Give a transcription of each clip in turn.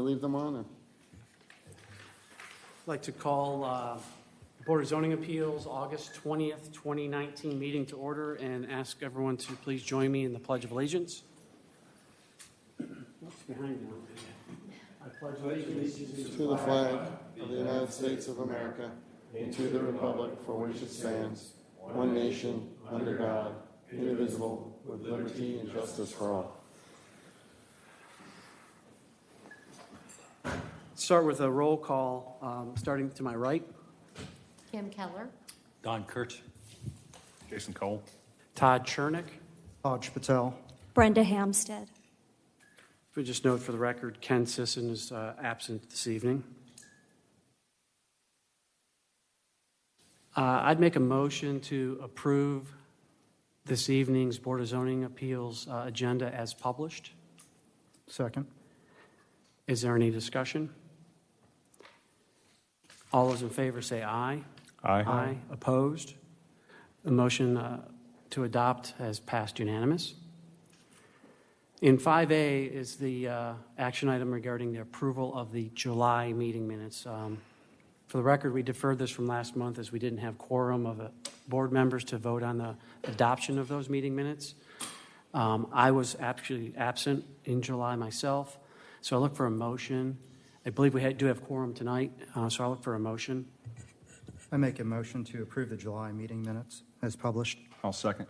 Leave them on. I'd like to call Board of Zoning Appeals August 20th, 2019 meeting to order and ask everyone to please join me in the Pledge of Allegiance. What's behind me? I pledge allegiance to the flag of the United States of America and to the republic for which it stands, one nation, under God, indivisible, with liberty and justice for all. Start with a roll call, starting to my right. Kim Keller. Don Kurtz. Jason Cole. Todd Chernick. Hodge Patel. Brenda Hamstead. We just note for the record, Ken Sisson is absent this evening. I'd make a motion to approve this evening's Board of Zoning Appeals agenda as published. Second. Is there any discussion? All those in favor say aye. Aye. Aye. Opposed? The motion to adopt has passed unanimous. In 5A is the action item regarding the approval of the July meeting minutes. For the record, we deferred this from last month as we didn't have quorum of board members to vote on the adoption of those meeting minutes. I was actually absent in July myself, so I look for a motion. I believe we do have quorum tonight, so I look for a motion. I make a motion to approve the July meeting minutes as published. I'll second.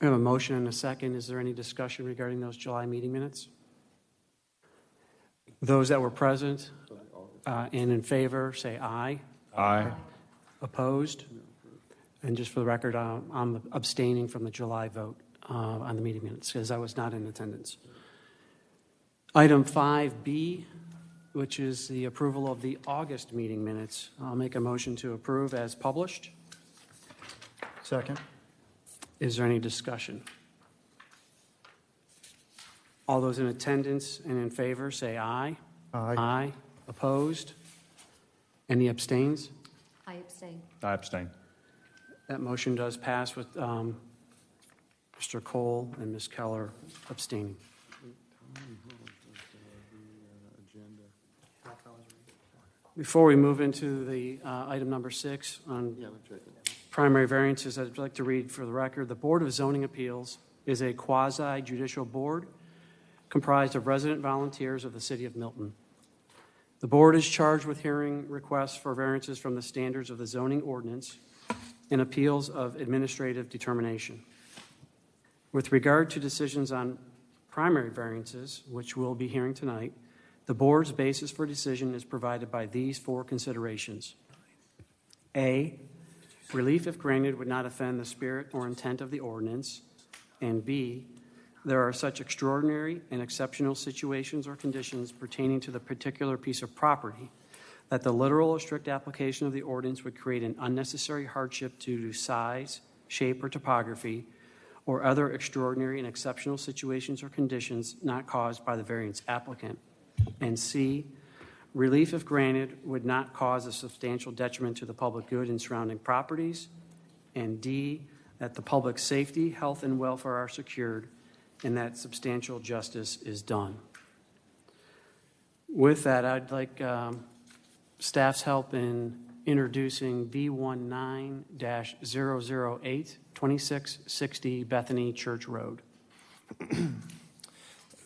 We have a motion and a second. Is there any discussion regarding those July meeting minutes? Those that were present and in favor say aye. Aye. Opposed? And just for the record, I'm abstaining from the July vote on the meeting minutes because I was not in attendance. Item 5B, which is the approval of the August meeting minutes. I'll make a motion to approve as published. Second. Is there any discussion? All those in attendance and in favor say aye. Aye. Aye. Opposed? Any abstains? I abstain. I abstain. That motion does pass with Mr. Cole and Ms. Keller abstaining. Before we move into the item number 6 on primary variances, I'd like to read for the record, the Board of Zoning Appeals is a quasi-judicial board comprised of resident volunteers of the City of Milton. The board is charged with hearing requests for variances from the standards of the zoning ordinance and appeals of administrative determination. With regard to decisions on primary variances, which we'll be hearing tonight, the board's basis for decision is provided by these 4 considerations. A, relief, if granted, would not offend the spirit or intent of the ordinance. And B, there are such extraordinary and exceptional situations or conditions pertaining to the particular piece of property that the literal or strict application of the ordinance would create an unnecessary hardship due to size, shape, or topography, or other extraordinary and exceptional situations or conditions not caused by the variance applicant. And C, relief, if granted, would not cause a substantial detriment to the public good in surrounding properties. And D, that the public safety, health, and welfare are secured and that substantial justice is done. With that, I'd like staff's help in introducing V19-008, 2660 Bethany Church Road.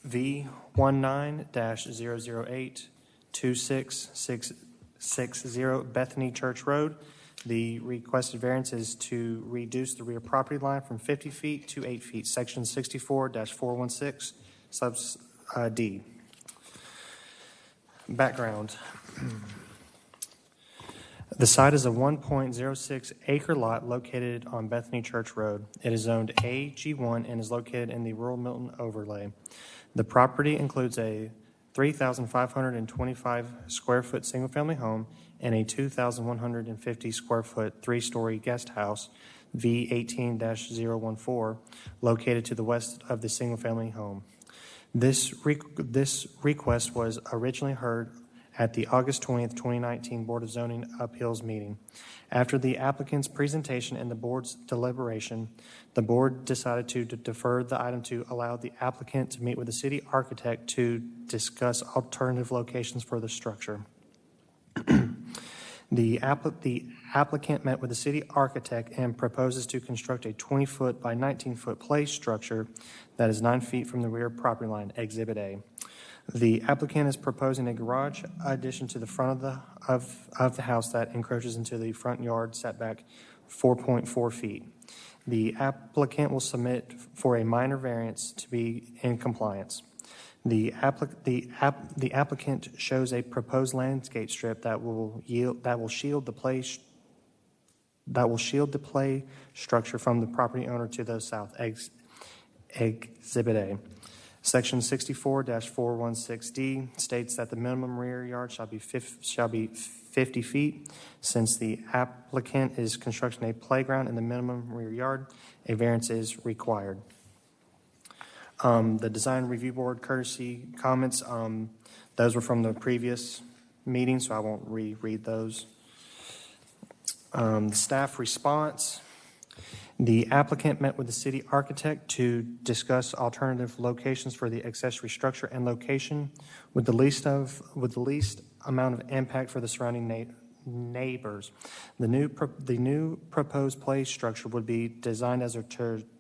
V19-008, 2660 Bethany Church Road. The requested variance is to reduce the rear property line from 50 feet to 8 feet, section 64-416, subs D. Background. The site is a 1.06 acre lot located on Bethany Church Road. It is zoned AG1 and is located in the rural Milton overlay. The property includes a 3,525 square foot single family home and a 2,150 square foot 3-story guest house, V18-014, located to the west of the single family home. This request was originally heard at the August 20th, 2019 Board of Zoning Appeals meeting. After the applicant's presentation and the board's deliberation, the board decided to defer the item to allow the applicant to meet with the city architect to discuss alternative locations for the structure. The applicant met with the city architect and proposes to construct a 20-foot by 19-foot play structure that is 9 feet from the rear property line, Exhibit A. The applicant is proposing a garage addition to the front of the house that encroaches into the front yard setback 4.4 feet. The applicant will submit for a minor variance to be in compliance. The applicant shows a proposed landscape strip that will shield the play structure from the property owner to the south. Exhibit A. Section 64-416D states that the minimum rear yard shall be 50 feet. Since the applicant is constructing a playground in the minimum rear yard, a variance is required. The Design Review Board courtesy comments, those were from the previous meeting, so I won't reread those. The staff response. The applicant met with the city architect to discuss alternative locations for the accessory structure and location with the least amount of impact for the surrounding neighbors. The new proposed play structure would be designed as a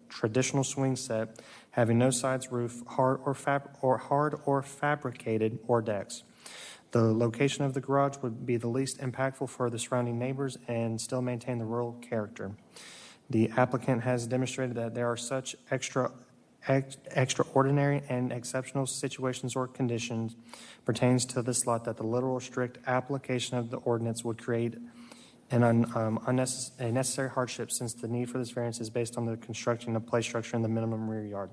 traditional swing set, having no sides, roof, hard or fabricated, or decks. The location of the garage would be the least impactful for the surrounding neighbors and still maintain the rural character. The applicant has demonstrated that there are such extraordinary and exceptional situations or conditions pertains to this lot that the literal strict application of the ordinance would create a necessary hardship, since the need for this variance is based on the construction of play structure in the minimum rear yard.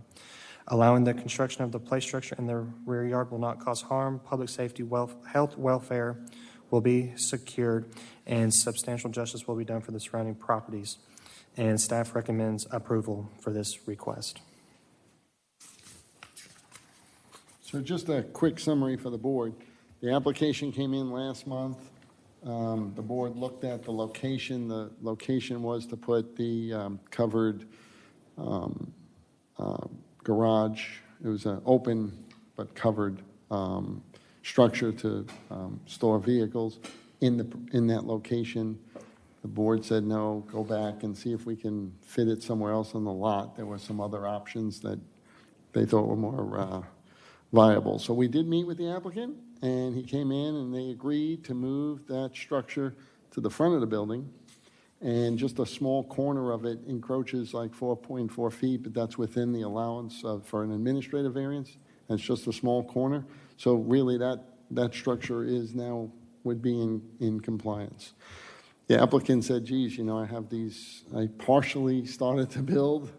Allowing the construction of the play structure in the rear yard will not cause harm, public safety, health, welfare will be secured, and substantial justice will be done for the surrounding properties. And staff recommends approval for this request. So just a quick summary for the board. The application came in last month. The board looked at the location. The location was to put the covered garage. It was an open but covered structure to store vehicles in that location. The board said, no, go back and see if we can fit it somewhere else on the lot. There were some other options that they thought were more viable. So we did meet with the applicant, and he came in and they agreed to move that structure to the front of the building. And just a small corner of it encroaches like 4.4 feet, but that's within the allowance for an administrative variance. And it's just a small corner. So really that structure would be in compliance. The applicant said, geez, I partially started to build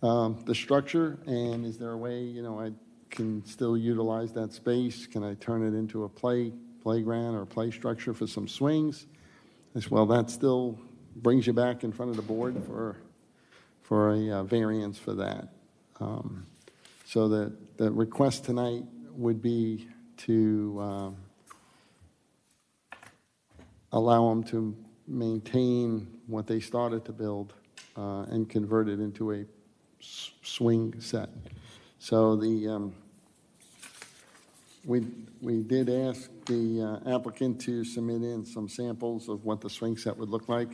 the structure, and is there a way, I can still utilize that space? Can I turn it into a playground or play structure for some swings? I said, well, that still brings you back in front of the board for a variance for that. So the request tonight would be to allow them to maintain what they started to build and convert it into a swing set. So we did ask the applicant to submit in some samples of what the swing set would look like,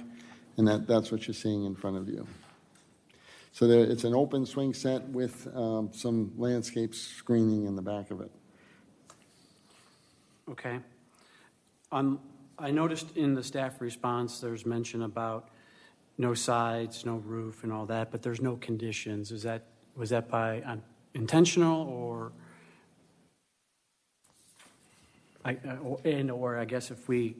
and that's what you're seeing in front of you. So it's an open swing set with some landscape screening in the back of it. Okay. I noticed in the staff response there's mention about no sides, no roof, and all that, but there's no conditions. Was that by intentional, or I guess if we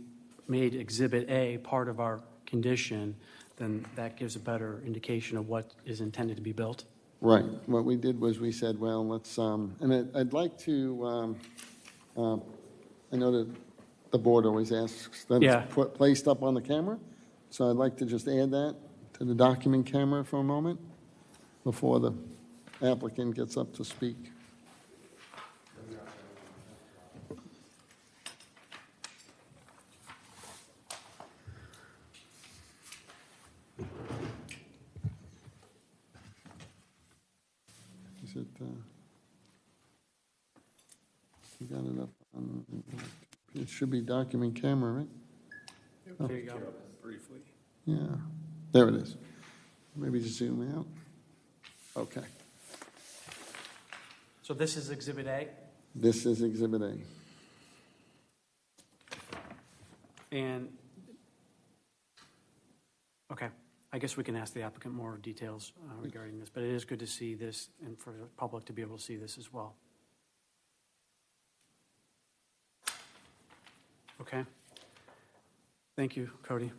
made Exhibit A part of our condition, then that gives a better indication of what is intended to be built? Right. What we did was we said, well, let's, and I'd like to, I know that the board always asks that it's placed up on the camera, so I'd like to just add that to the document camera for a moment before the applicant gets up to speak. you got it up on, it should be document camera, right? There you go. Yeah, there it is. Maybe just zoom out. Okay, So this is Exhibit A, this is Exhibit A. and, okay, I guess we can ask the applicant more details regarding this, but it is good to see this and for the public to be able to see this as well. Okay. Thank you, Cody.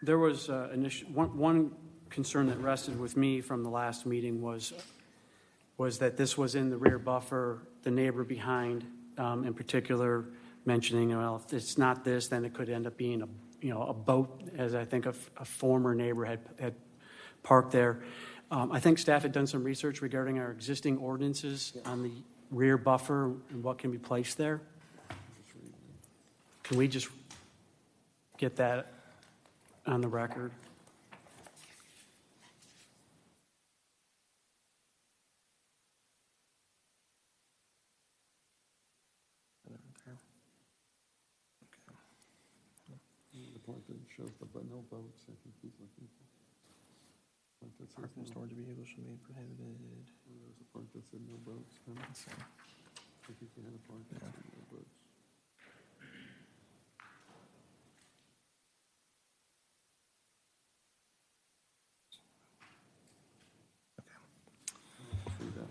There was one concern that rested with me from the last meeting was that this was in the rear buffer, the neighbor behind, in particular, mentioning, well, if it's not this, then it could end up being a boat, as I think a former neighbor had parked there. I think staff had done some research regarding our existing ordinances on the rear buffer and what can be placed there. Can we just get that on the record? The part that shows but no boats, I think he's looking for. Part that says Parking and no- storage of vehicles shall be prohibited. There's a part that said no boats. Remember? I think you had a part that said no boats.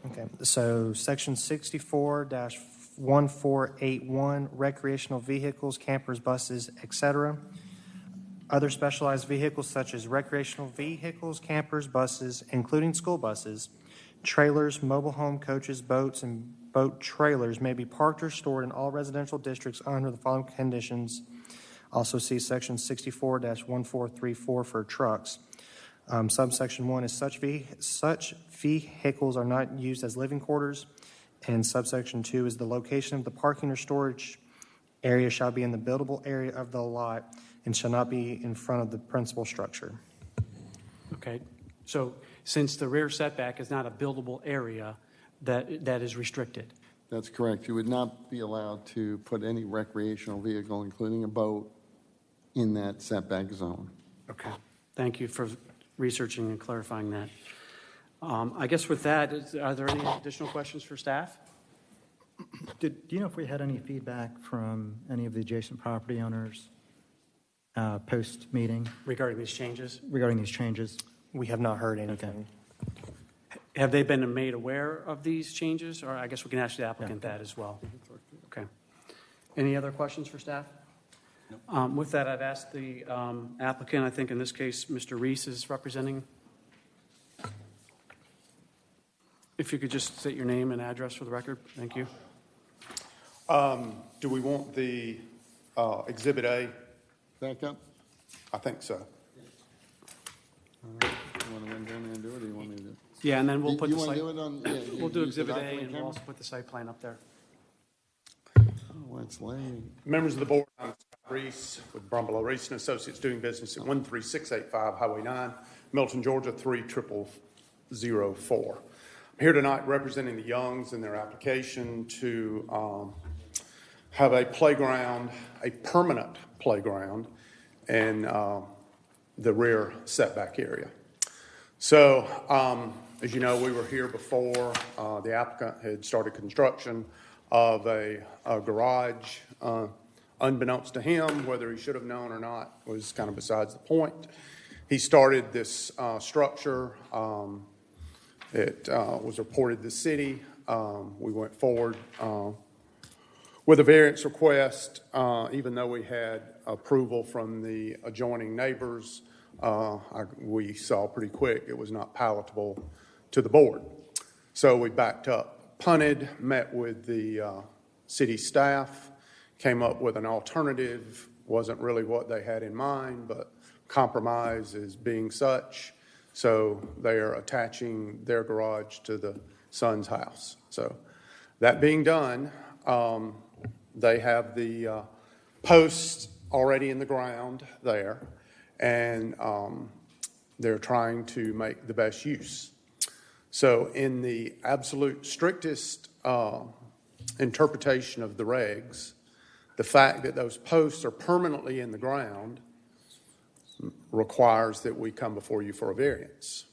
Okay, so section 64-1481, recreational vehicles, campers, buses, etc. Other specialized vehicles such as recreational vehicles, campers, buses, including school buses, trailers, mobile home coaches, boats, and boat trailers may be parked or stored in all residential districts under the following conditions. Also see section 64-1434 for trucks. Subsection 1 is such vehicles are not used as living quarters. And subsection 2 is the location of the parking or storage area shall be in the buildable area of the lot and shall not be in front of the principal structure. Okay, so since the rear setback is not a buildable area, that is restricted. That's correct. You would not be allowed to put any recreational vehicle, including a boat, in that setback zone. Okay, thank you for researching and clarifying that. I guess with that, are there any additional questions for staff? Do you know if we had any feedback from any of the adjacent property owners post-meeting Regarding these changes? regarding these changes? We have not heard anything. Have they been made aware of these changes? Or I guess we can ask the applicant that as well. Okay. Any other questions for staff? With that, I'd ask the applicant, I think in this case, Mr. Reese is representing. If you could just state your name and address for the record. Thank you. Do we want the Exhibit A? Back up. I think so. You want to run down there and do it, or you want me to do it? Yeah, and then we'll put You the want to site, do it on? Yeah, we'll do use the Exhibit A document and we'll camera? also put the site plan up there. Oh, it's late. Members of the board, I'm Scott Reese with Brumbelow Reese and Associates doing business at 13685 Highway 9, Milton, Georgia 30004. I'm here tonight representing the Youngs in their application to have a playground, a permanent playground in the rear setback area. So, as you know, we were here before. The applicant had started construction of a garage. Unbeknownst to him, whether he should have known or not was kind of besides the point. He started this structure. It was reported to the city. We went forward with a variance request, even though we had approval from the adjoining neighbors. We saw pretty quick it was not palatable to the board. So we backed up, punted, met with the city staff, came up with an alternative. Wasn't really what they had in mind, but compromise is being such. So they are attaching their garage to the son's house. So that being done, they have the posts already in the ground there. And they're trying to make the best use. So in the absolute strictest interpretation of the regs, the fact that those posts are permanently in the ground requires that we come before you for a variance.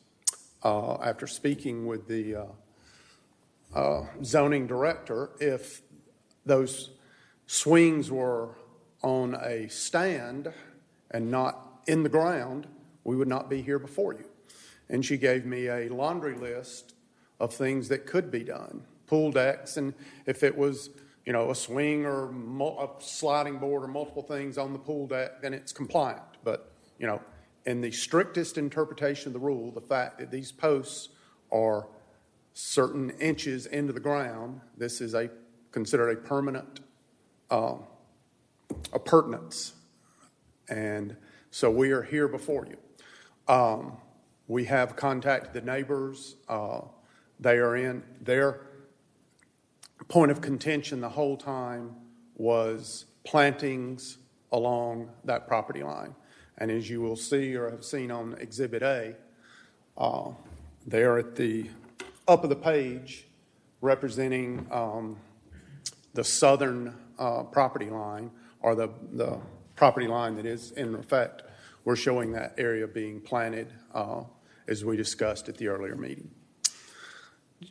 After speaking with the zoning director, if those swings were on a stand and not in the ground, we would not be here before you. And she gave me a laundry list of things that could be done. Pool decks, and if it was, a swing or a sliding board or multiple things on the pool deck, then it's compliant. But, in the strictest interpretation of the rule, the fact that these posts are certain inches into the ground, this is considered a permanent appurtenance. And so we are here before you. We have contacted the neighbors. They are in their point of contention the whole time was plantings along that property line. And as you will see or have seen on Exhibit A, there at the up of the page representing the southern property line, or the property line that is in effect, we're showing that area being planted as we discussed at the earlier meeting.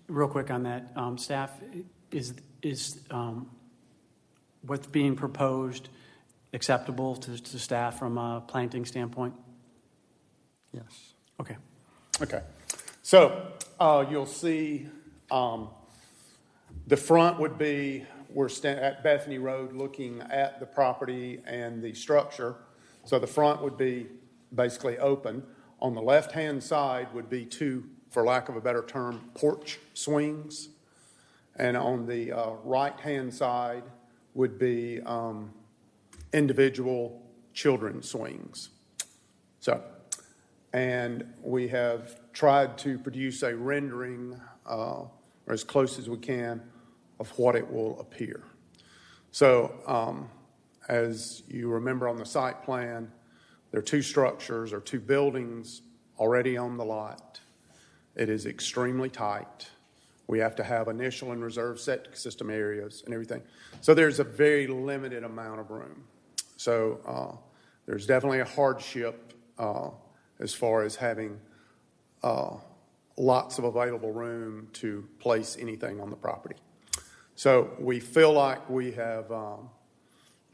Real quick on that, staff, is what's being proposed acceptable to staff from a planting standpoint? Yes. Okay. Okay. So you'll see the front would be, we're at Bethany Road looking at the property and the structure. So the front would be basically open. On the left-hand side would be two, for lack of a better term, porch swings. And on the right-hand side would be individual children swings. So, and we have tried to produce a rendering, or as close as we can, of what it will appear. So, as you remember on the site plan, there are two structures or two buildings already on the lot. It is extremely tight. We have to have initial and reserve septic system areas and everything. So there's a very limited amount of room. So there's definitely a hardship as far as having lots of available room to place anything on the property. So we feel like we have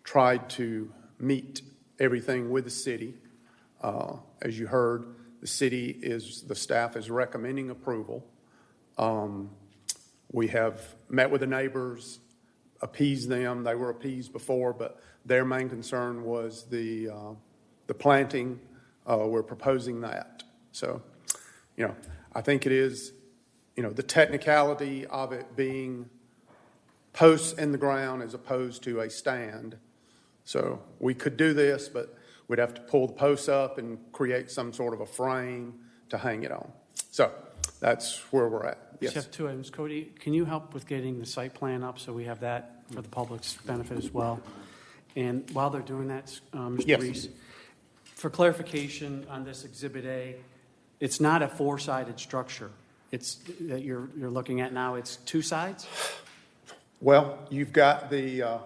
tried to meet everything with the city. As you heard, the staff is recommending approval. We have met with the neighbors, appeased them. They were appeased before, but their main concern was the planting. We're proposing that. So, I think it is, the technicality of it being posts in the ground as opposed to a stand. So we could do this, but we'd have to pull the posts up and create some sort of a frame to hang it on. So that's where we're at. Yes. Just have two items. Cody, can you help with getting the site plan up so we have that for the public's benefit as well? And while they're doing that, Mr. Yes. Reese, for clarification on this Exhibit A, it's not a four-sided structure. It's that you're looking at now. It's two sides. Well, you've got the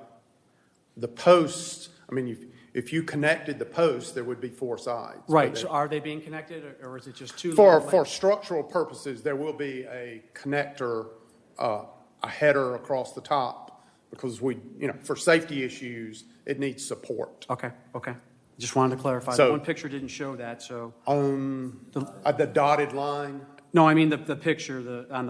posts. I mean, if you connected the posts, there would be four sides. Right. So are they being connected, or is it just two? For structural purposes, there will be a connector, a header across the top, because for safety issues, it needs support. Okay. Just wanted to clarify. So, one picture didn't show that, so. The dotted line. No, I mean the picture on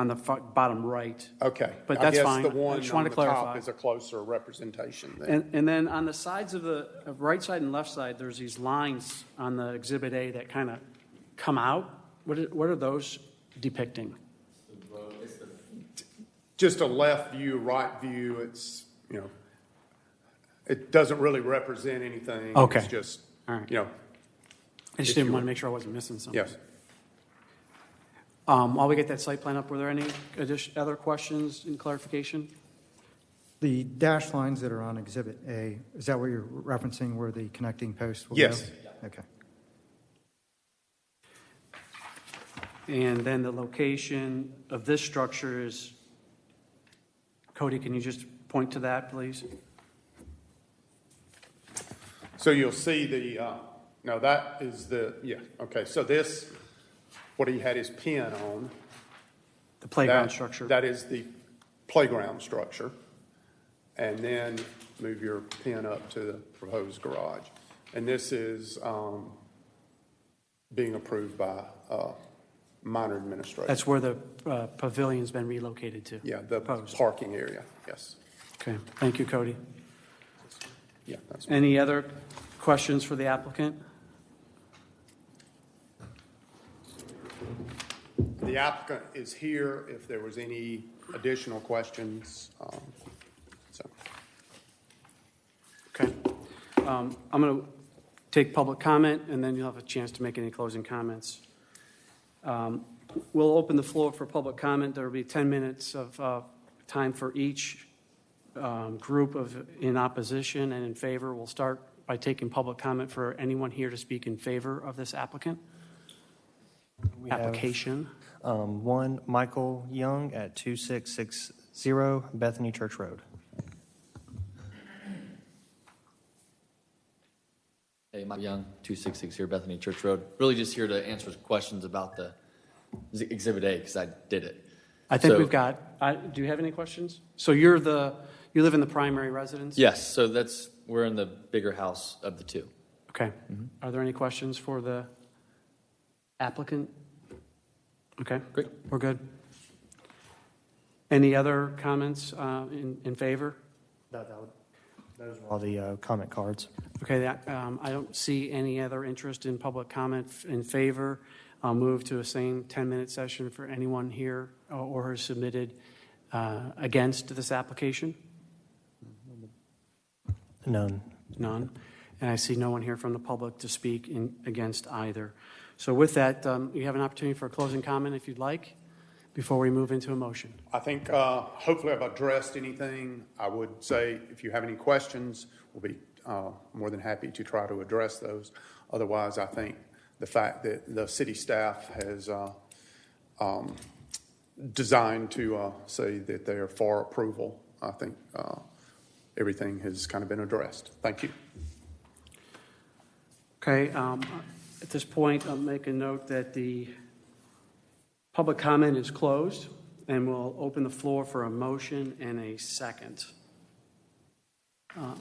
the bottom right. Okay. But that's fine. I guess the one I just wanted on to the clarify. top is a closer representation there. And then on the sides of the right side and left side, there's these lines on the Exhibit A that kind of come out. What are those depicting? Just a left view, right view. It's, it doesn't really represent anything. Okay. It's just, All right. you know, I just if didn't you- want to make sure I wasn't missing something. yes. While we get that site plan up, were there any other questions and clarification? The dashed lines that are on Exhibit A, is that what you're referencing where the connecting posts will go? Yes. Okay. And then the location of this structure is, Cody, can you just point to that, please? So you'll see no, that is okay. So this, what he had his pin on. The playground that- structure. That is the playground structure. And then move your pin up to the proposed garage. And this is being approved by minor administration. That's where the pavilion's been relocated to? Yeah, the Proposed. parking area, yes. Okay, thank you, Cody. Yeah, that's. Any other questions for the applicant? The applicant is here if there was any additional questions. So, Okay. I'm going to take public comment, and then you'll have a chance to make any closing comments. We'll open the floor for public comment. There will be 10 minutes of time for each group in opposition and in favor. We'll start by taking public comment for anyone here to speak in favor of this applicant. We have, Application. one, Michael Young at 2660 Bethany Church Road. Hey, Mike Young, 2660 Bethany Church Road. Really just here to answer questions about the Exhibit A, because I did it. I think So- we've got, do you have any questions? So you live in the primary residence? Yes, so we're in the bigger house of the two. Okay. Are there any questions for the applicant? Okay. Great. We're good. Any other comments in favor? Those were all the comment cards. Okay, I don't see any other interest in public comment in favor. I'll move to a same 10-minute session for anyone here or who submitted against this application. None. None. And I see no one here from the public to speak against either. So with that, you have an opportunity for a closing comment if you'd like before we move into a motion. I think hopefully I've addressed anything. I would say if you have any questions, we'll be more than happy to try to address those. Otherwise, I think the fact that the city staff has designed to say that they are for approval, I think everything has kind of been addressed. Thank you. Okay, at this point, I'll make a note that the public comment is closed, and we'll open the floor for a motion and a second.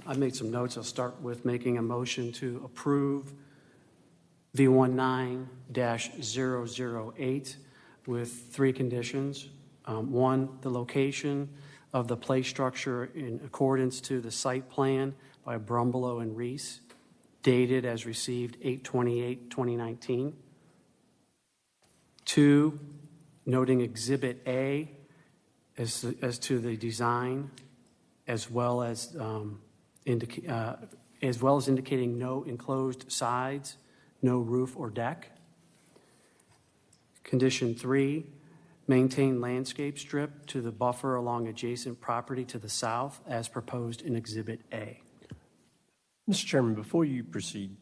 I've made some notes. I'll start with making a motion to approve V19-008 with three conditions. One, the location of the play structure in accordance to the site plan by Brumbelow and Reese, dated as received 8/28/2019. Two, noting Exhibit A as to the design, as well as indicating no enclosed sides, no roof or deck. Condition 3, maintain landscape strip to the buffer along adjacent property to the south as proposed in Exhibit A. Mr. Chairman, before you proceed,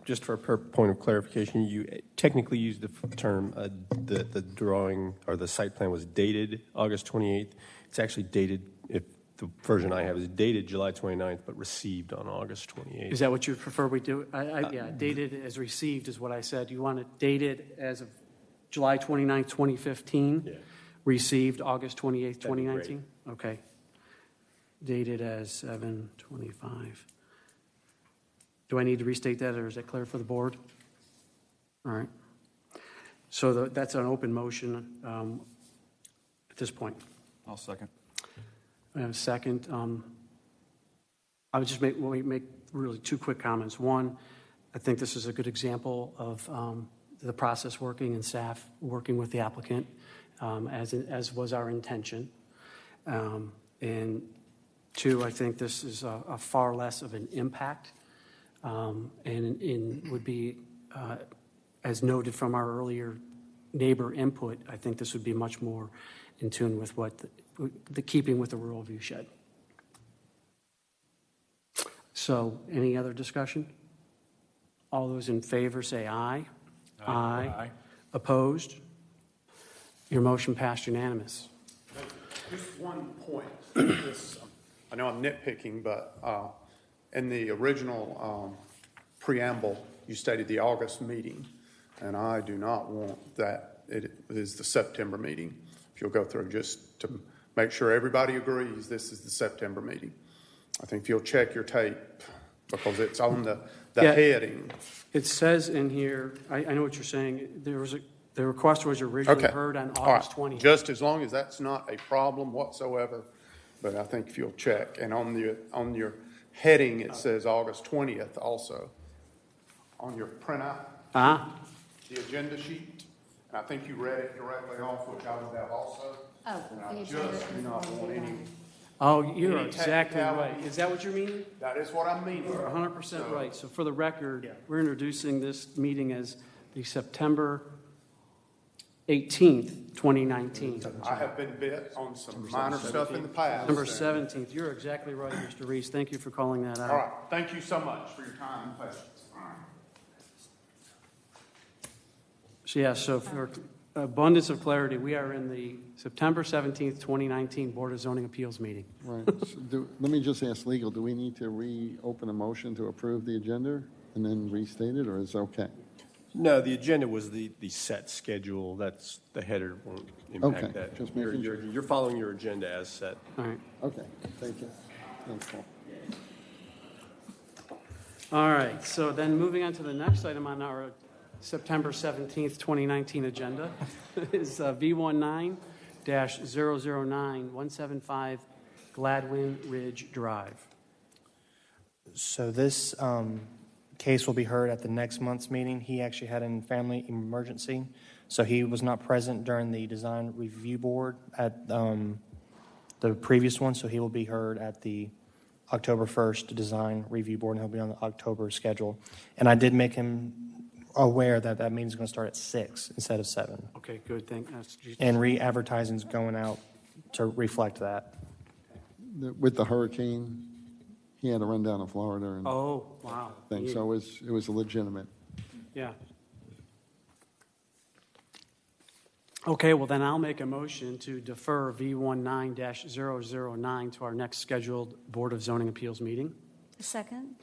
just for a point of clarification, you technically used the term the drawing or the site plan was dated August 28th. It's actually dated, if the version I have is dated July 29th, but received on August 28th. Is that what you prefer we do? Yeah, dated as received is what I said. You want it dated as of July 29th, 2015? Yeah. Received August 28th, That'd be 2019? Okay. Dated as 7/25. Do I need to restate that, or is that clear for the board? All right. So that's an open motion at this point. I'll second. I have a second. I would just make really two quick comments. One, I think this is a good example of the process working and staff working with the applicant, as was our intention. And two, I think this is a far less of an impact, and would be, as noted from our earlier neighbor input, I think this would be much more in tune with what the keeping with the rural view shed. So, any other discussion? All those in favor say aye. Aye. Opposed? Your motion passed unanimous. Just one point. This, I know I'm nitpicking, but in the original preamble, you stated the August meeting, and I do not want that. It is the September meeting. If you'll go through just to make sure everybody agrees this is the September meeting. I think if you'll check your tape, because it's on the Yeah. heading. It says in here, I know what you're saying, the request was originally Okay. heard on All right. August 20th. Just as long as that's not a problem whatsoever, but I think if you'll check, and on your heading, it says August 20th also, on your printout, the agenda sheet, and I think you read it directly off, which I would have also. Oh, And I the agenda just do is not on want the any, Oh, you're Any exactly right. technicality? Is that what you're meaning? that is what I'm meaning. You're 100% right. So for the record, we're introducing this meeting as the September 18th, 2019. I have been bit on some minor stuff in the past. September and- 17th. You're exactly right, Mr. Reese. Thank you for calling that out. All right, thank you so much for your time and patience. All right. So for abundance of clarity, we are in the September 17th, 2019 Board of Zoning Appeals meeting. Right. So let me just ask legal, do we need to reopen a motion to approve the agenda and then restate it, or is it okay? No, the agenda was the set schedule. That's, the header won't impact Okay, that. just making sure. You're following your agenda as set. All right. Okay, thank you. Thanks, Paul. All right, so then moving on to the next item on our September 17th, 2019 agenda is V19-009-175 Gladwin Ridge Drive. So this case will be heard at the next month's meeting. He actually had a family emergency, so he was not present during the design review board at the previous one, so he will be heard at the October 1st design review board, and he'll be on the October schedule. And I did make him aware that that meeting is going to start at 6 instead of 7. Okay, good, And re-advertising is going out to reflect that. With the hurricane, he had to run down to Florida and Oh, wow. things, so it was legitimate. Yeah. Okay, well, then I'll make a motion to defer V19-009 to our next scheduled Board of Zoning Appeals meeting. Second?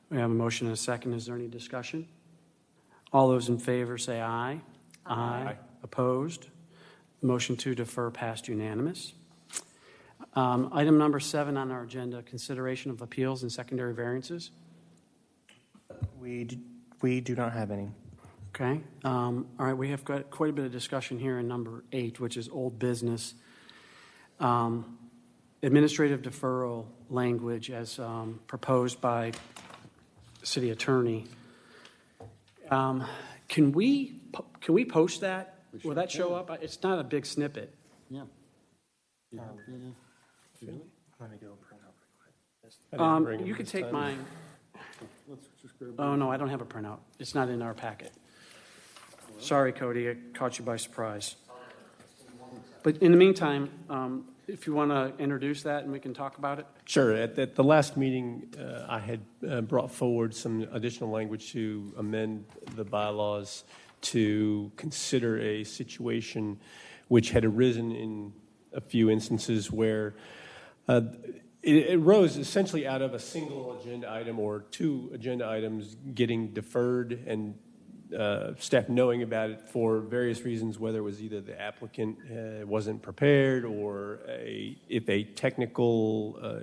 We have a motion and a second. Is there any discussion? All those in favor say aye. Aye. Opposed? Motion to defer passed unanimous. Item number 7 on our agenda, consideration of appeals and secondary variances. We do not have any. Okay. All right, we have got quite a bit of discussion here in number 8, which is old business. Administrative deferral language as proposed by the city attorney. Can we post that? Will that show up? It's not a big snippet. Yeah. You could take mine. Oh, no, I don't have a printout. It's not in our packet. Sorry, Cody, I caught you by surprise. But in the meantime, if you want to introduce that and we can talk about it. Sure. At the last meeting, I had brought forward some additional language to amend the bylaws to consider a situation which had arisen in a few instances where it arose essentially out of a single agenda item or two agenda items getting deferred and staff knowing about it for various reasons, whether it was either the applicant wasn't prepared or if a technical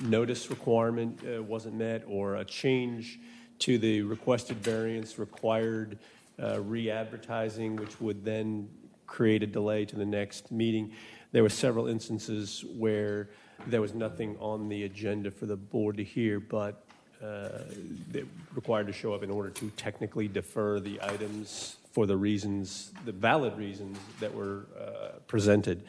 notice requirement wasn't met or a change to the requested variance required re-advertising, which would then create a delay to the next meeting. There were several instances where there was nothing on the agenda for the board to hear, but required to show up in order to technically defer the items for the reasons, the valid reasons that were presented.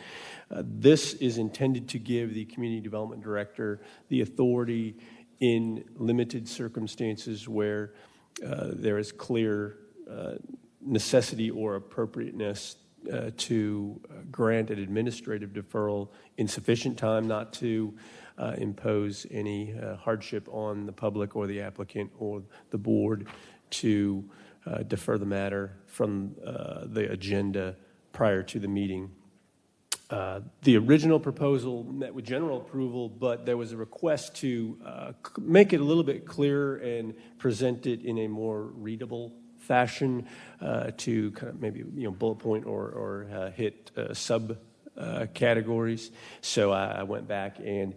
This is intended to give the community development director the authority in limited circumstances where there is clear necessity or appropriateness to grant an administrative deferral in sufficient time not to impose any hardship on the public or the applicant or the board to defer the matter from the agenda prior to the meeting. The original proposal met with general approval, but there was a request to make it a little bit clearer and present it in a more readable fashion to kind of maybe bullet point or hit sub categories. So I went back, and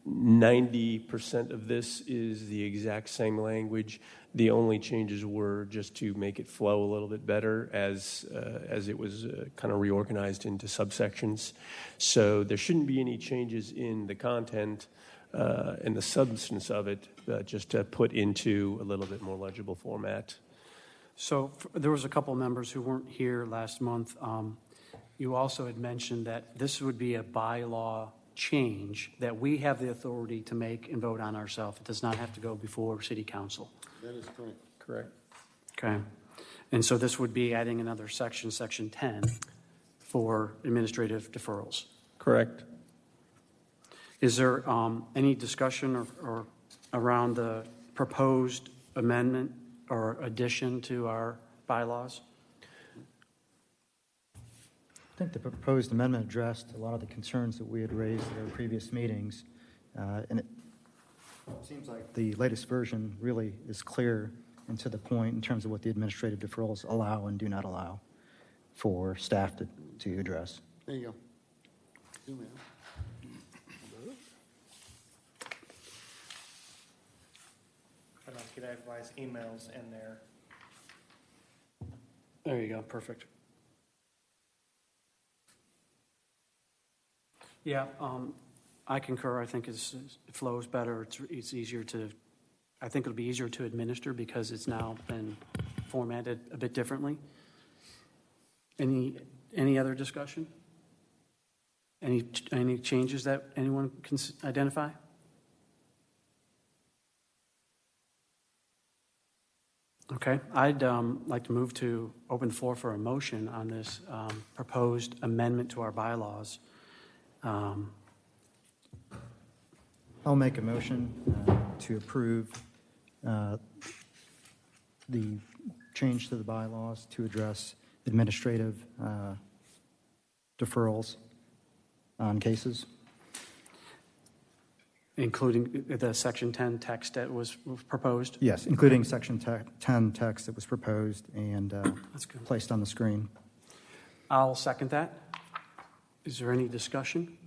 90% of this is the exact same language. The only changes were just to make it flow a little bit better as it was kind of reorganized into subsections. So there shouldn't be any changes in the content and the substance of it, just to put into a little bit more legible format. So there was a couple of members who weren't here last month. You also had mentioned that this would be a bylaw change that we have the authority to make and vote on ourselves. It does not have to go before city council. That is correct. Correct. Okay. And so this would be adding another section, section 10, for administrative deferrals. Correct. Is there any discussion or around the proposed amendment or addition to our bylaws? I think the proposed amendment addressed a lot of the concerns that we had raised at our previous meetings, and it seems like the latest version really is clear and to the point in terms of what the administrative deferrals allow and do not allow for staff to address. There you go. Zoom in. I'd like to get everybody's emails in there. There you go. Perfect. Yeah, I concur. I think it flows better. It's easier to, I think it'll be easier to administer because it's now been formatted a bit differently. Any other discussion? Any changes that anyone can identify? Okay, I'd like to move to open the floor for a motion on this proposed amendment to our bylaws. I'll make a motion to approve the change to the bylaws to address administrative deferrals on cases. Including the Section 10 text that was proposed? Yes, including Section 10 text that was proposed and That's good. placed on the screen. I'll second that. Is there any discussion?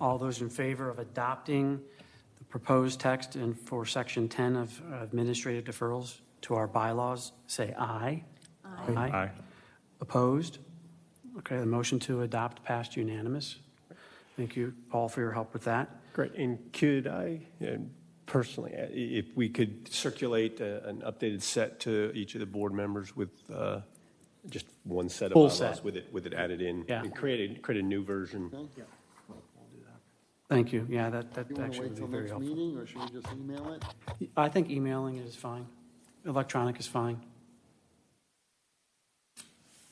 All those in favor of adopting the proposed text and for Section 10 of administrative deferrals to our bylaws, say aye. Aye. Aye. Opposed? Okay, the motion to adopt passed unanimous. Thank you, Paul, for your help with that. Great. And could I, personally, if we could circulate an updated set to each of the board members with just one set of Full bylaws set. with it added in, Yeah. and create a new version. Okay. Thank you. Yeah, that You want to actually wait would till be very next helpful. meeting, or should we just email it? I think emailing is fine. Electronic is fine.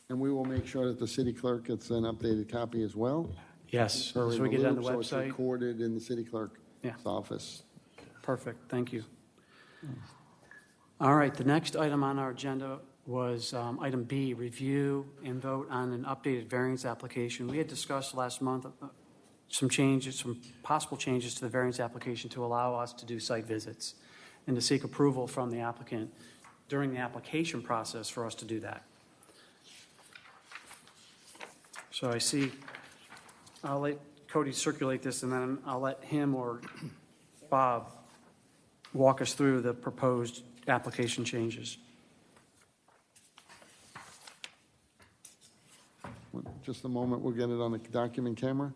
And we will make sure that the city clerk gets an updated copy as well. Yes, Her so in we get it on the loop, so it's website. recorded in the city clerk's Yeah. office. Perfect, thank you. All right, the next item on our agenda was item B, review and vote on an updated variance application. We had discussed last month some changes, some possible changes to the variance application to allow us to do site visits and to seek approval from the applicant during the application process for us to do that. So I see, I'll let Cody circulate this, and then I'll let him or Bob walk us through the proposed application changes. Just a moment, we'll get it on the document camera.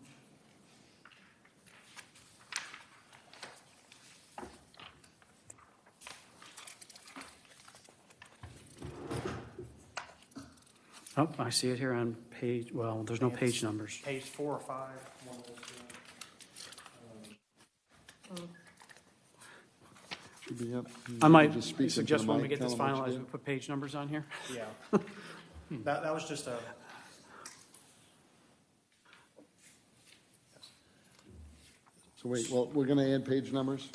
Oh, I see it here on page, well, there's no page numbers. Page 4 or 5. One of those two. Should be up. I might Just speak into suggest the when we mic, get this tell 'em what finalized, you we put page numbers on here. Yeah. That was just a, did. So wait, well, we're going to add page numbers?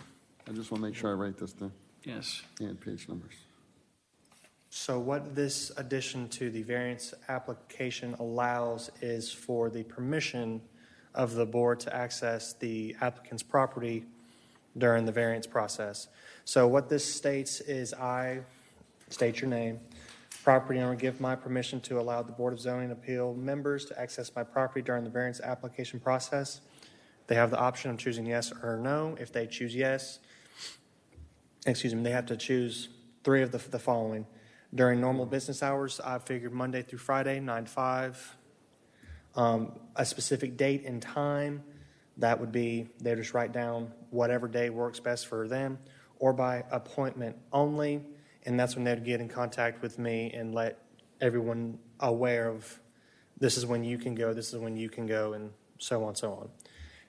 I just want to make sure I write this down. Yes. Add page numbers. So what this addition to the variance application allows is for the permission of the board to access the applicant's property during the variance process. So what this states is I state your name, property owner, give my permission to allow the Board of Zoning Appeal members to access my property during the variance application process. They have the option of choosing yes or no. If they choose yes, they have to choose three of the following. During normal business hours, I figured Monday through Friday, 9 to 5. A specific date and time, that would be, they just write down whatever day works best for them, or by appointment only, and that's when they'd get in contact with me and let everyone aware of this is when you can go, this is when you can go, and so on, so on.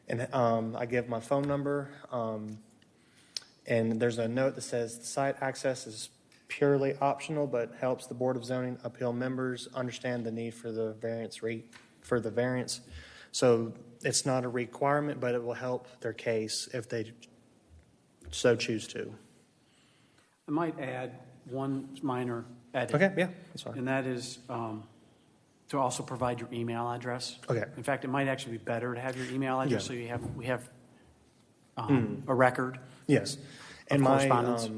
And I give my phone number, and there's a note that says the site access is purely optional, but helps the Board of Zoning Appeal members understand the need for the variance. So it's not a requirement, but it will help their case if they so choose to. I might add one minor edit. Okay, yeah, that's fine. And that is to also provide your email address. Okay. In fact, it might actually be better to have your email address, Yeah. so we have a record. Yes. And my correspondence.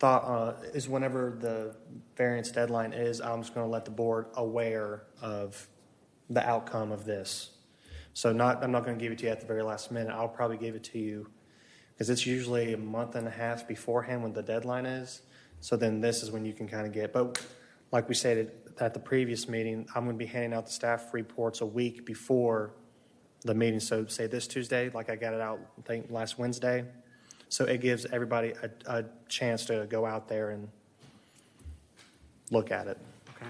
thought is whenever the variance deadline is, I'm just going to let the board aware of the outcome of this. So I'm not going to give it to you at the very last minute. I'll probably give it to you because it's usually a month and a half beforehand when the deadline is. So then this is when you can kind of get, but like we said at the previous meeting, I'm going to be handing out the staff reports a week before the meeting. So say this Tuesday, like I got it out, I think last Wednesday. So it gives everybody a chance to go out there and look at it. Okay.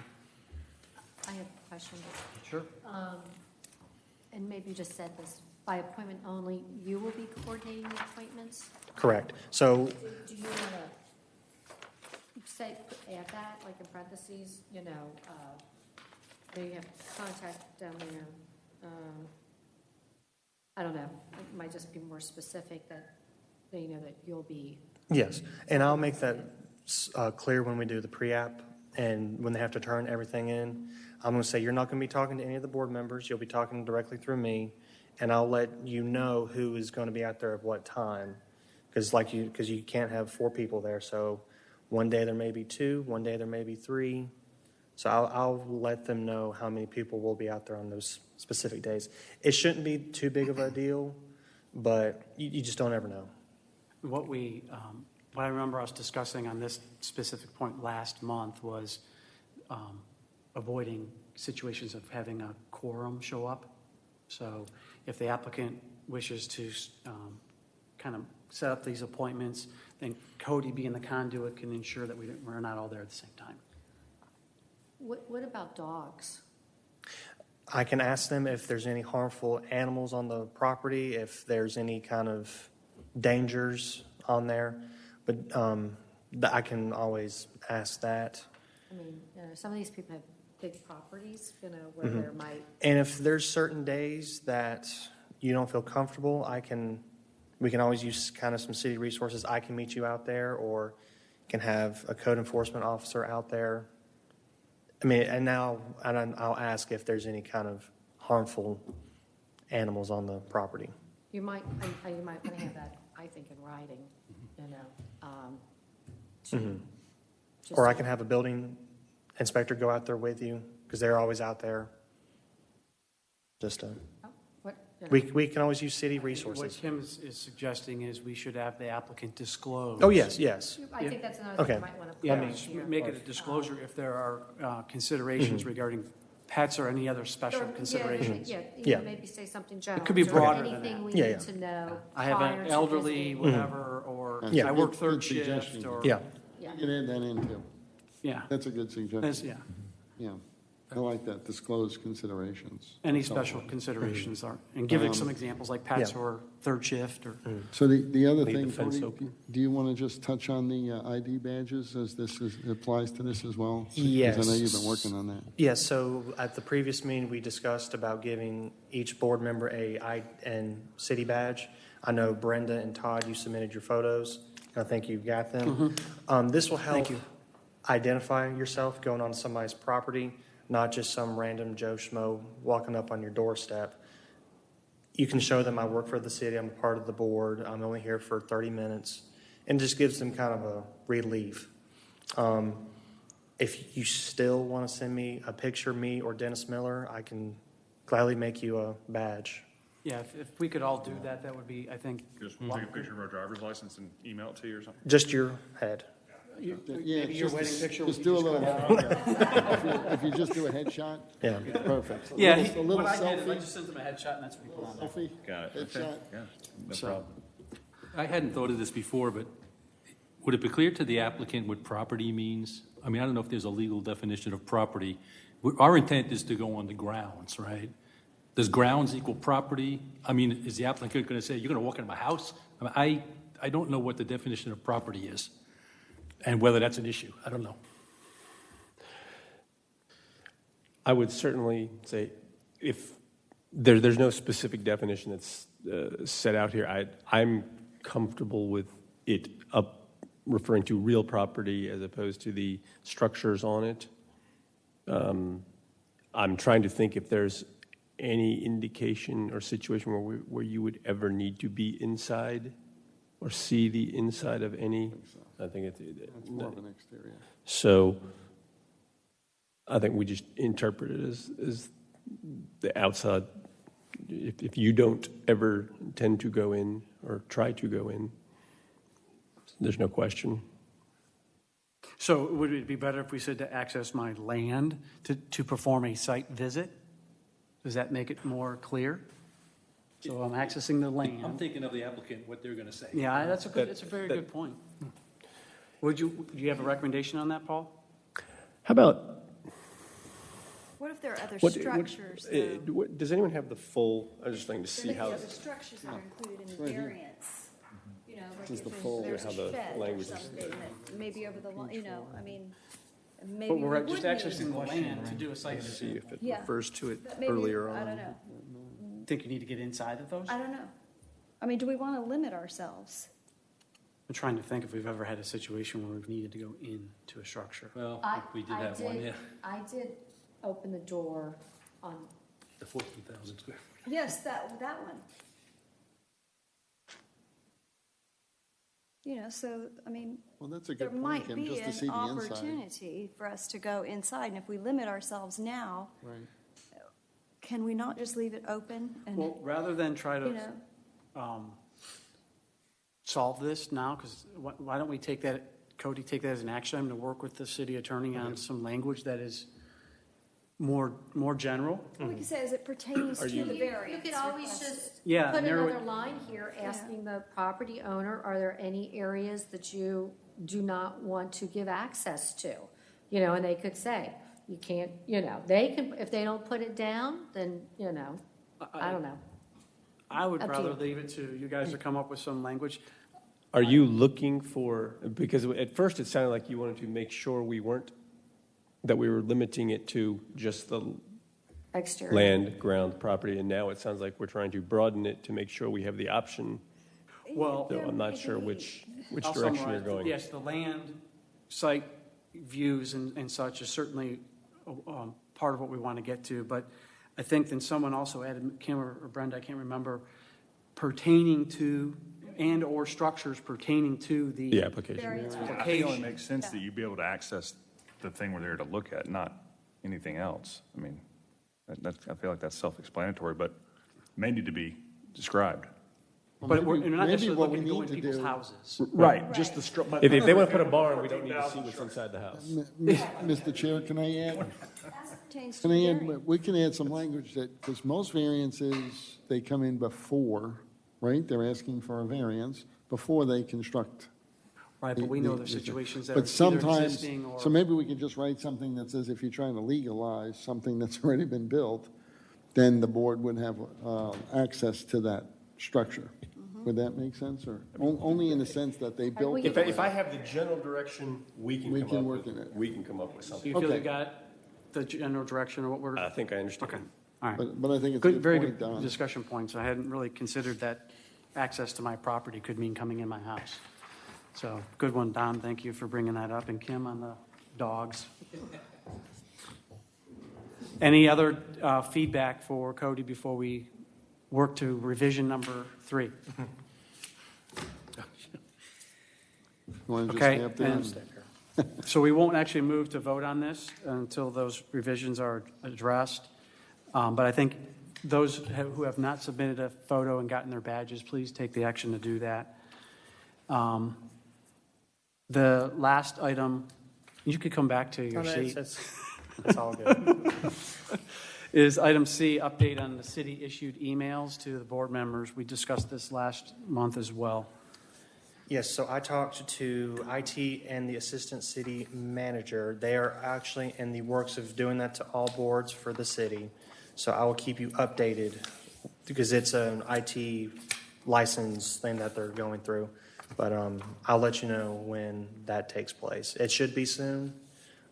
I have a question. Sure. And maybe you just said this, by appointment only, you will be coordinating the appointments? Correct. So Do you want to say, add that, like in parentheses, you have contact down there. I don't know, it might just be more specific that they know that you'll be. yes, and I'll make that clear when we do the pre-app and when they have to turn everything in. I'm going to say you're not going to be talking to any of the board members. You'll be talking directly through me, and I'll let you know who is going to be out there at what time, because you can't have 4 people there. So one day there may be 2, one day there may be 3. So I'll let them know how many people will be out there on those specific days. It shouldn't be too big of a deal, but you just don't ever know. What I remember us discussing on this specific point last month was avoiding situations of having a quorum show up. So if the applicant wishes to kind of set up these appointments, then Cody being the conduit can ensure that we're not all there at the same time. What about dogs? I can ask them if there's any harmful animals on the property, if there's any kind of dangers on there, but I can always ask that. I mean, some of these people have big properties, where there might. And if there's certain days that you don't feel comfortable, we can always use kind of some city resources. I can meet you out there, or can have a code enforcement officer out there. I mean, and now I'll ask if there's any kind of harmful animals on the property. You might want to have that, I think, in writing, just Or I can have a building inspector go out there with you, because they're always out there. We can always use city What resources. Kim is suggesting is we should have the applicant disclose. Oh, yes. I think that's another thing Okay. you might want to put Yeah, on just here. make it a disclosure if there are considerations regarding pets or any other special Or, considerations. Yeah. Maybe say something general. could be Is there broader than anything that. we Yeah, need yeah. to know I have prior an to elderly, visiting? whatever, or Yeah. I work Good third shift, suggestion. or. Yeah. Yeah. You can add that in too. Yeah, That's a good suggestion. yeah. Yeah, I like that, disclose considerations. Any So- special considerations are, and giving some examples like pets Yeah. or third shift or. So the other Leave the thing, fence Cody, open. do you want to just touch on the ID badges as applies to this as well? Yes. Because I know you've been working on that. Yes, so at the previous meeting, we discussed about giving each board member and city badge. I know Brenda and Todd, you submitted your photos, and I think you got them. This will help. Thank you. identify yourself going on somebody's property, not just some random Joe Schmo walking up on your doorstep. You can show them I work for the city, I'm a part of the board, I'm only here for 30 minutes, and just gives them kind of a relief. If you still want to send me a picture of me or Dennis Miller, I can gladly make you a badge. Yeah, if we could all do that, that would be, I think. Just take a picture of our driver's license and email it to you or something? Just your head. Yeah, Maybe your just- wedding picture. Just you do a go little, down. if you just do a headshot, Yeah. it's perfect. A Yeah, little- a little what I did is I selfie, just sent them a headshot, and that's what we put on there. selfie, Got it. headshot. Yeah, no So- problem. I hadn't thought of this before, but would it be clear to the applicant what property means? I mean, I don't know if there's a legal definition of property. Our intent is to go on the grounds, right? Does grounds equal property? I mean, is the applicant going to say, you're going to walk into my house? I mean, I don't know what the definition of property is and whether that's an issue. I don't know. I would certainly say if there's no specific definition that's set out here, I'm comfortable with it referring to real property as opposed to the structures on it. I'm trying to think if there's any indication or situation where you would ever need to be inside or see the inside of any. I think It's more of an exterior. so. I think we just interpret it as the outside. If you don't ever tend to go in or try to go in, there's no question. So would it be better if we said to access my land to perform a site visit? Does that make it more clear? So I'm accessing the I'm land. thinking of the applicant, what they're going to say. Yeah, that's a very good point. Do you have a recommendation on that, Paul? How about What if there are other what? structures, Does anyone have the full? I was just trying to see the how. other structures that are included in the Right here. variance? You know, like This is if the there's full- there's how a the shed or language is. something that maybe over the, you know, I mean, maybe But we we're would just need. accessing the land to do a site See visit. if it Yeah. refers to it But maybe- earlier on. I don't know. Think you need to get inside of those? I don't know. I mean, do we want to limit ourselves? I'm trying to think if we've ever had a situation where we've needed to go into a structure. Well, I we did have one, yeah, I did open the door on, the 14,000 square. Yes, that one. You know, so, I mean, Well, that's a there good point, might Kim, be just to see an the inside. opportunity for us to go inside, and if we limit ourselves now, Right. can we not just leave it open and, Well, rather than try you to know? solve this now, because why don't we take that, Cody, take that as an action item to work with the city attorney on some language that is more general? Well, we could say as it pertains to the you variance. could always requested. just Yeah, put narrow it- another line here asking the property owner, are there any areas that you do not want to give access to? You know, and they could say, you can't, you know, they can, if they don't put it down, then, you know, I don't know. I would Up to rather you. leave it to you guys to come up with some language. Are you looking for, because at first it sounded like you wanted to make sure that we were limiting it to just the Exterior. land, ground, property, and now it sounds like we're trying to broaden it to make sure we have the option. Well, So There I'm not may sure be. which I'll direction you're summarize. going. Yes, the land, site views and such is certainly part of what we want to get to, but I think then someone also added, Kim or Brenda, I can't remember, pertaining to and/or structures pertaining to The the application. Variance I think it application. only makes sense that you'd be able to access the thing we're there to look at, not anything else. I mean, I feel like that's self-explanatory, but may need to be described. But we're not Maybe necessarily what we looking to go need in to people's do- houses. Right, Just the stru- If they want to put a barn, we don't need to see what's inside the house. Mr. Chair, can I add? As it pertains to Can the I variance. add, we can add some language that, because most variances, they come in before, right? They're asking for a variance before they construct. Right, but we know there's the- situations that are But either sometimes, existing or. so maybe we could just write something that says if you're trying to legalize something that's already been built, then the board would have access to that structure. Would that make sense, or only in the sense that they built we- it? If I have the general direction, we We can can work come in up it. with, we can come up with Do something. you feel you Okay. got the general direction of what we're? I think I understand. Okay, all right. But I think it's a Good, very good good point, Don. discussion points. I hadn't really considered that access to my property could mean coming in my house. So, good one, Don. Thank you for bringing that up. And Kim, on the dogs. Any other feedback for Cody before we work to revision number 3? You want to just Okay, stay up there? and- So we won't actually move to vote on this until those revisions are addressed. But I think those who have not submitted a photo and gotten their badges, please take the action to do that. The last item, you could come back to your seat, It's all good. is item C, update on the city-issued emails to the board members. We discussed this last month as well. Yes, so I talked to IT and the assistant city manager. They are actually in the works of doing that to all boards for the city. So I will keep you updated because it's an IT license thing that they're going through. But I'll let you know when that takes place. It should be soon,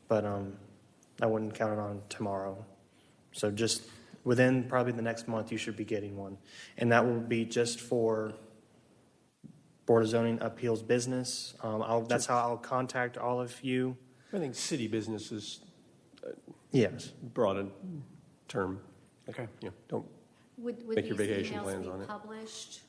but I wouldn't count it on tomorrow. So just within probably the next month, you should be getting one. And that will be just for Board of Zoning Appeals business. That's how I'll contact all of you. I think city business is Yes. broad a term. Okay. You know, don't, Would Make your these vacation emails plans be on it. published?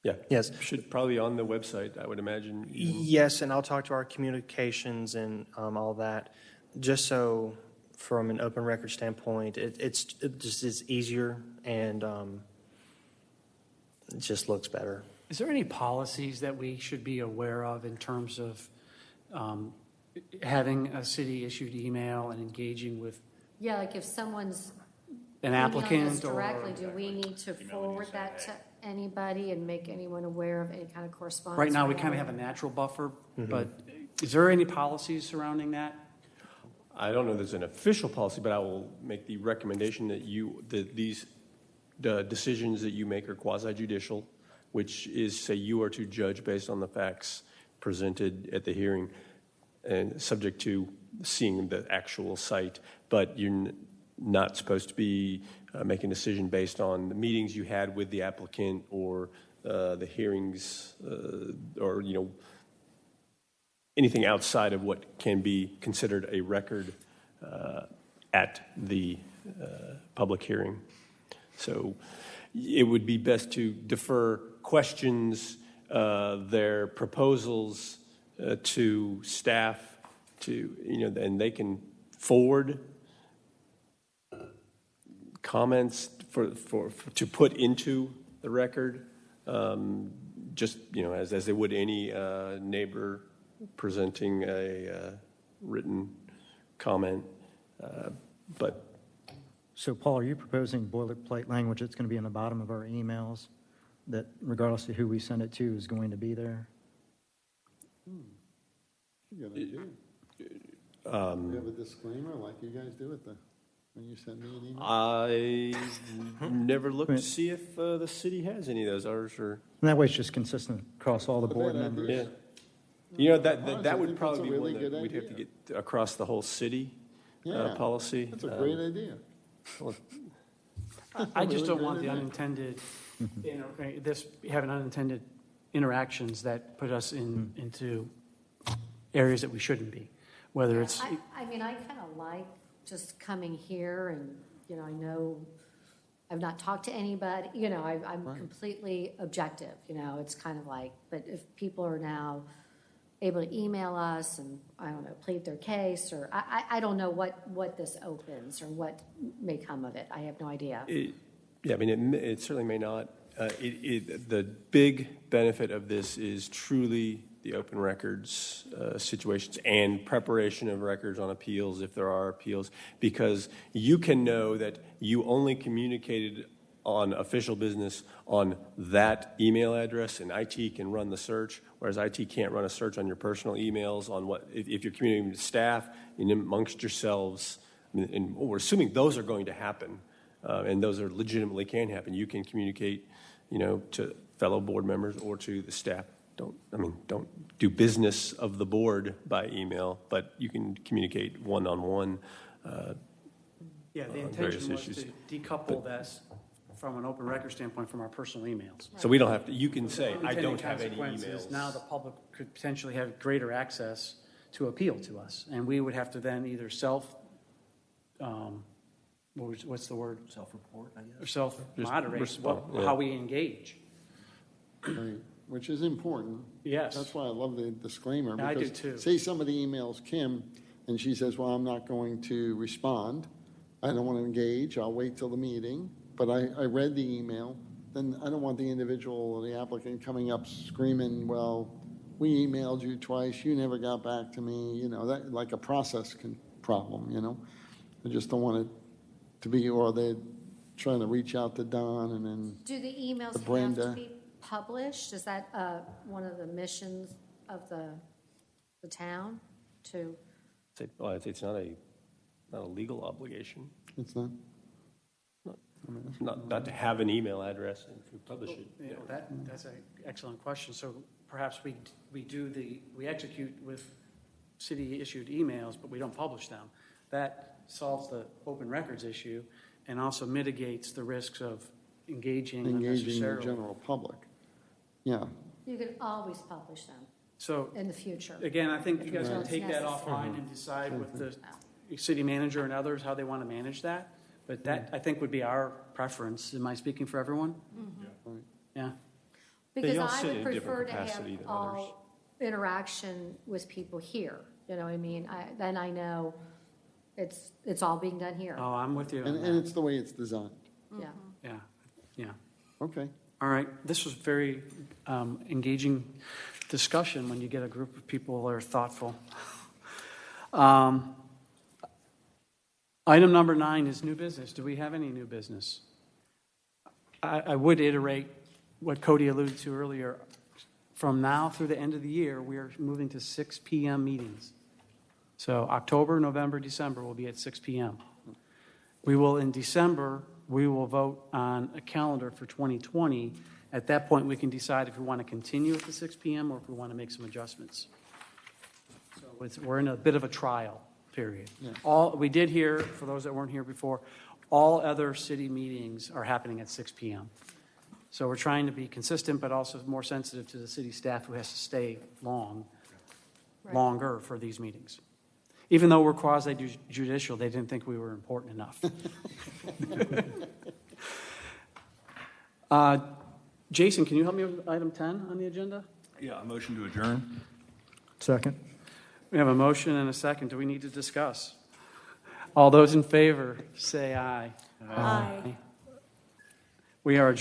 yeah. Yes. Should probably be on the website, I would imagine. Yes, and I'll talk to our communications and all that, just so from an open record standpoint, it just is easier and it just looks better. Is there any policies that we should be aware of in terms of having a city-issued email and engaging with Yeah, like if someone's an emailing us applicant or? directly, do we need to forward that to anybody and make anyone aware of any kind of correspondence? Right now, we or kind of have a whatever? natural buffer, but is there any policies surrounding that? I don't know if there's an official policy, but I will make the recommendation that the decisions that you make are quasi-judicial, which is, say, you are to judge based on the facts presented at the hearing and subject to seeing the actual site, but you're not supposed to be making a decision based on the meetings you had with the applicant or the hearings or, anything outside of what can be considered a record at the public hearing. So it would be best to defer questions, their proposals to staff and they can forward comments to put into the record, just, as they would any neighbor presenting a written comment. But So, Paul, are you proposing boilerplate language that's going to be in the bottom of our emails that regardless of who we send it to is going to be there? Good idea. You have a disclaimer like you guys do when you send me an email? I never looked to see if the city has any of those. Ours are. And that way it's just consistent across all the But board that members. idea- Yeah. That Honestly, I would think probably that's be a really one that good we'd have to idea. get across the whole city Yeah, policy. That's a great idea. I just really don't great want the idea. unintended, having unintended interactions that put us into areas that we shouldn't be, whether it's, I mean, I kind of like just coming here and, I know I've not talked to anybody, I'm completely objective, it's kind of like, but if people are now able to email us and, I don't know, plead their case, or I don't know what this opens or what may come of it. I have no idea. It certainly may not. The big benefit of this is truly the open records situations and preparation of records on appeals if there are appeals, because you can know that you only communicated on official business on that email address, and IT can run the search, whereas IT can't run a search on your personal emails on if you're communicating with staff and amongst yourselves. And we're assuming those are going to happen, and those are legitimately can happen. You can communicate, to fellow board members or to the staff. Don't do business of the board by email, but you can communicate one-on-one. the various intention was issues. to decouple this from an open record standpoint from our personal emails. So we don't have to, you can say, I Unintended don't have any consequences, emails. Now the public could potentially have greater access to appeal to us. And we would have to then either what's the word? Self-report, I guess. Or self-moderate respond, yeah. how we engage. Right, which is important. Yes. That's why I love the disclaimer. I do because too. Say somebody emails Kim, and she says, well, I'm not going to respond. I don't want to engage. I'll wait till the meeting. But I read the email. Then I don't want the individual or the applicant coming up screaming, well, we emailed you twice. You never got back to me. That like a process problem. I just don't want it to be, or they're trying to reach out to Don and then Do the emails To have Brenda. to be published? Is that one of the missions of the town to? Well, it's not a legal obligation, it's not. not to have an email address and to publish it. You know, that's an excellent question. So perhaps we execute with city-issued emails, but we don't publish them. That solves the open records issue and also mitigates the risks of engaging Engaging the unnecessarily. general public. Yeah, You can always publish them So in the future. again, I think you guys So can it's take that necessary. offline and decide with the city manager and others how they want to manage that. But that, I think, would be our preference. Am I speaking for everyone? Yeah. Because all I sit in would a different prefer to have capacity than others. all interaction with people here. You know what I mean? Then I know it's all being done here. Oh, I'm with you on and that. it's the way it's designed. Yeah. Yeah. Okay. All right, this was very engaging discussion when you get a group of people that are thoughtful. Item number 9 is new business. Do we have any new business? I would iterate what Cody alluded to earlier. From now through the end of the year, we are moving to 6 p.m. meetings. So October, November, December will be at 6 p.m. In December, we will vote on a calendar for 2020. At that point, we can decide if we want to continue at the 6 p.m. or if we want to make some adjustments. So we're in a bit of a trial period. Yeah. We did hear, for those that weren't here before, all other city meetings are happening at 6 p.m. So we're trying to be consistent, but also more sensitive to the city staff who has to stay longer for these meetings. Even though we're quasi-judicial, they didn't think we were important enough. Jason, can you help me with item 10 on the agenda? Yeah, a motion to adjourn? Second. We have a motion and a second. Do we need to discuss? All those in favor, say aye. Aye. We are adjourned.